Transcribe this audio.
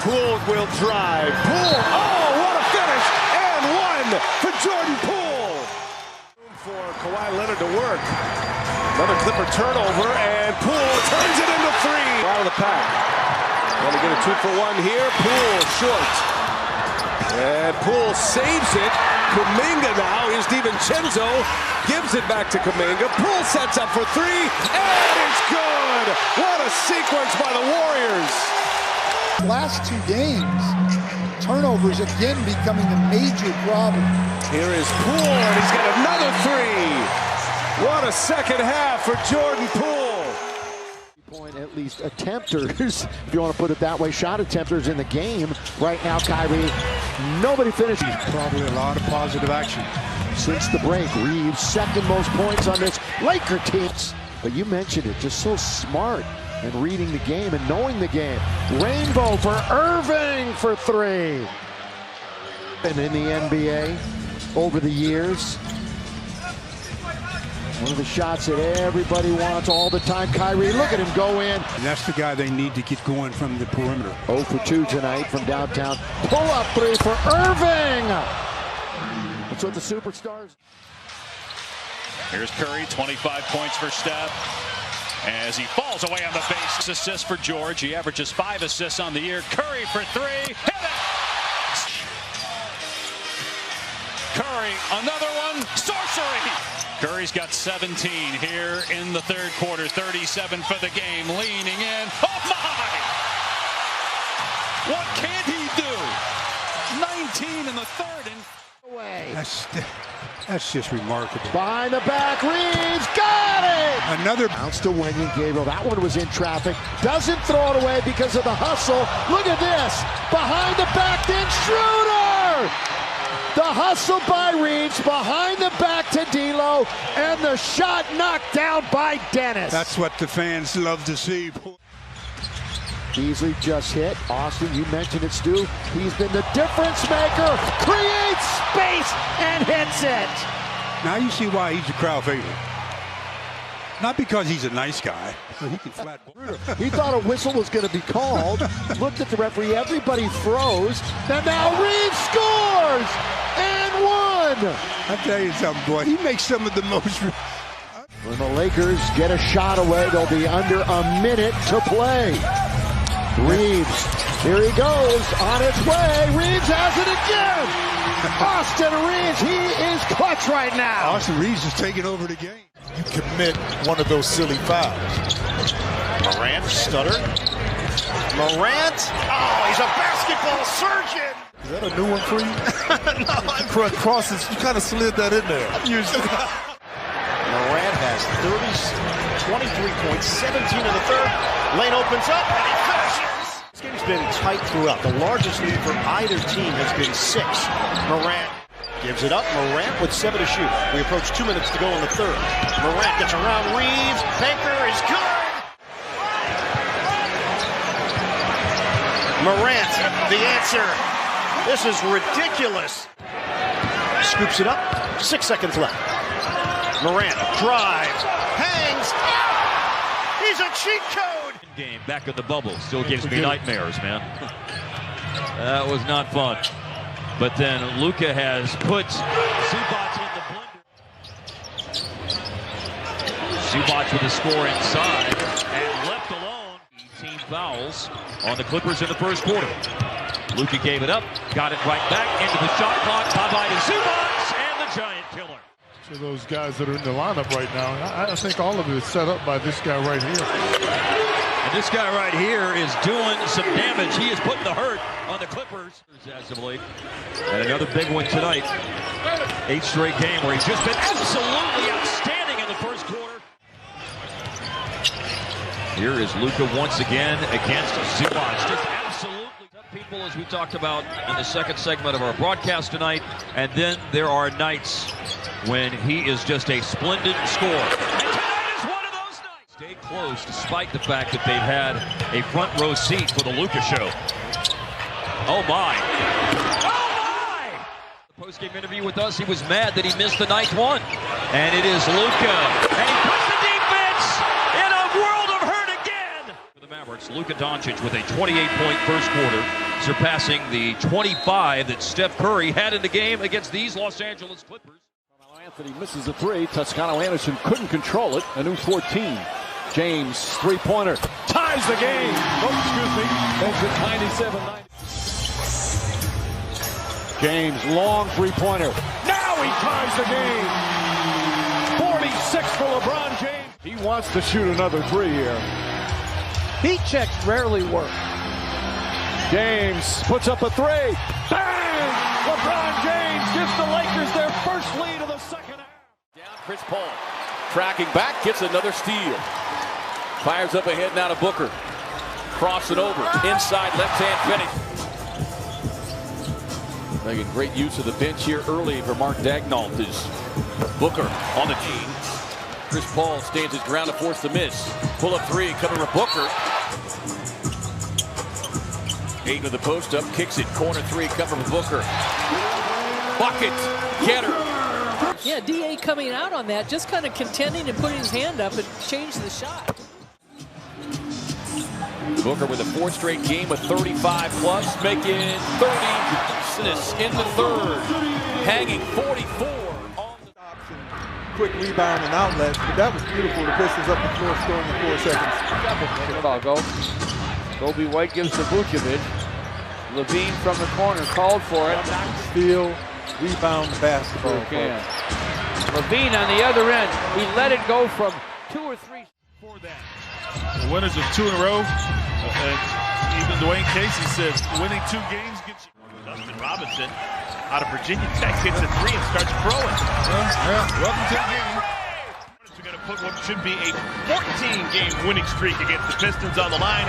Poole will drive. Poole, oh, what a finish! And one for Jordan Poole. For Kawhi Leonard to work. Another Clipper turnover, and Poole turns it into three. Out of the pack. Want to get a 2-for-1 here. Poole short. And Poole saves it. Kuminga now. Here's DiVincenzo. Gives it back to Kuminga. Poole sets up for three. And it's good. What a sequence by the Warriors. Last two games, turnovers again becoming a major problem. Here is Poole, and he's got another three. What a second half for Jordan Poole. Point at least attempters, if you want to put it that way, shot attempters in the game right now. Kyrie, nobody finishes. Probably a lot of positive action Since the break, Reeves second most points on this Laker team. But you mentioned it, just so smart and reading the game and knowing the game. Rainbow for Irving for three. And in the NBA over the years, one of the shots that everybody wants all the time. Kyrie, look at him go in. and that's the guy they need to get going from the perimeter. 0 for 2 tonight from downtown. Pull-up three for Irving. That's what the superstars. Here's Curry, 25 points for Steph. As he falls away on the base. Assist for George. He averages 5 assists on the year. Curry for three. Hit it! Curry, another one. Sorcery! Curry's got 17 here in the third quarter. 37 for the game. Leaning in. Oh, my! What can't he do? 19 in the third. And Away. That's just remarkable. Behind the back, Reeves got it! Another Bounce to Wenyen Gabriel. That one was in traffic. Doesn't throw it away because of the hustle. Look at this. Behind the back, then Schroeder! The hustle by Reeves. Behind the back to D'Lo. And the shot knocked down by Dennis. That's what the fans love to see. Beasley just hit. Austin, you mentioned it, Stu. He's been the difference maker. Creates space and hits it. Now you see why he's a crowd favorite. Not because he's a nice guy. He can flat ball. He thought a whistle was going to be called. Looked at the referee. Everybody froze. And now Reeves scores! And one! I tell you something, boy. He makes some of the most. When the Lakers get a shot away, they'll be under a minute to play. Reeves, here he goes, on its way. Reeves has it again. Austin Reeves, he is clutch right now. Austin Reeves is taking over the game. You commit one of those silly fouls. Morant, stutter. Morant, oh, he's a basketball surgeon. Is that a new one for you? No, crosses, you kind of slid that in there. Morant has 23 points, 17 in the third. Lane opens up, and he finishes. This game's been tight throughout. The largest lead for either team has been 6. Morant gives it up. Morant with 7 to shoot. We approach 2 minutes to go in the third. Morant gets around Reeves. Banker is good. Morant, the answer. This is ridiculous. Scoops it up. 6 seconds left. Morant drives, hangs. He's a cheat code. Game back in the bubble still gives me nightmares, man. That was not fun. But then Luka has put Zubac in the blender. Zubac with a score inside and left alone. 18 fouls on the Clippers in the first quarter. Luka gave it up, got it right back into the shot clock. Bye-bye to Zubac and the giant killer. To those guys that are in the lineup right now, I think all of it is set up by this guy right here. And this guy right here is doing some damage. He is putting the hurt on the Clippers as of late. And another big one tonight. 8th straight game where he's just been absolutely outstanding in the first quarter. Here is Luka once again against Zubac. Just absolutely people, as we talked about in the second segment of our broadcast tonight. And then there are nights when he is just a splendid scorer. And tonight is one of those nights. Stay close despite the fact that they've had a front row seat for the Luka show. Oh my. Oh my! The post-game interview with us, he was mad that he missed the 9th one. And it is Luka. And he puts the defense in a world of hurt again. For the Mavericks, Luka Doncic with a 28-point first quarter. surpassing the 25 that Steph Curry had in the game against these Los Angeles Clippers. Anthony misses a three. Toscano Anderson couldn't control it. A new 14. James, three-pointer, ties the game. Makes it 97-90. James, long three-pointer. Now he ties the game. 46 for LeBron James. He wants to shoot another three here. Heat checks rarely work. James puts up a three. Bang! LeBron James gives the Lakers their first lead of the second half. Down Chris Paul. Tracking back, gets another steal. Fires up ahead now to Booker. Cross it over. Inside left-hand finish. Making great use of the bench here early for Mark Daigneault is Booker on the team. Chris Paul stands his ground to force the miss. Pull-up three coming from Booker. Ayton to the post up, kicks it. Corner three coming from Booker. Bucket. Getter. Yeah, D.A. coming out on that, just kind of contending and putting his hand up and change the shot. Booker with a fourth straight game with 35 plus, making 30 assists in the third. Hanging 44 on the option. Quick rebound and outlet, but that was beautiful. The Pistons up the floor scoring in 4 seconds. Chicago. Kobe White gives to Vucevic. Levine from the corner called for it. Steal, rebound, basketball. Levine on the other end. He let it go from 2 or 3. For that. The winners of 2 in a row. And even Dwayne Casey says winning 2 games gets you. Dustin Robinson out of Virginia Tech hits a 3 and starts throwing. Welcome to the game. We're going to put what should be a 14-game winning streak against the Pistons on the line.